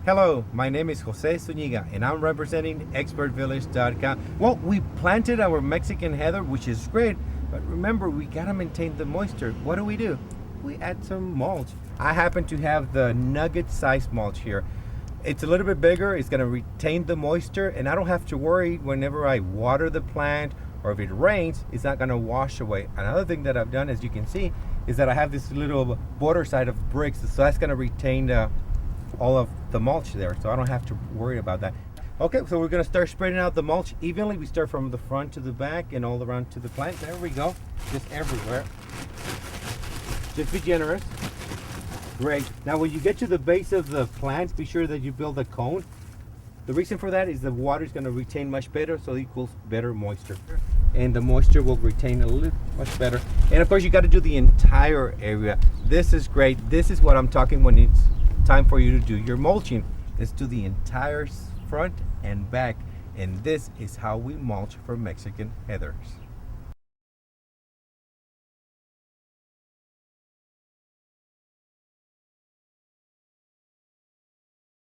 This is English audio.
Hello, my name is Jose Zuniga and I'm representing expertvillage.com. Well, we planted our Mexican heather, which is great, but remember, we gotta maintain the moisture. What do? We add some mulch. I happen to have the nugget size mulch here. It's a little bit bigger, it's gonna retain the moisture, and I don't have to worry whenever I water the plant or if it rains, it's not gonna wash away. Another thing that I've done, as you can see, is that I have this little border side of bricks, so that's gonna retain all of the mulch there, so I don't have to worry about that. Okay, so we're gonna start spreading out the mulch evenly. We start from the front to the back and all around to the plant. There we go, just everywhere. Just be generous. Great. Now when you get to the base of the plant, be sure that you build a cone. The reason for that is the water is gonna retain much better, so it equals better moisture. And the moisture will retain a little much better. And of course you gotta do the entire area. This is great. This is what I'm talking when it's time for you to do your mulching. Is do the entire front and back, and this is how we mulch for Mexican heathers.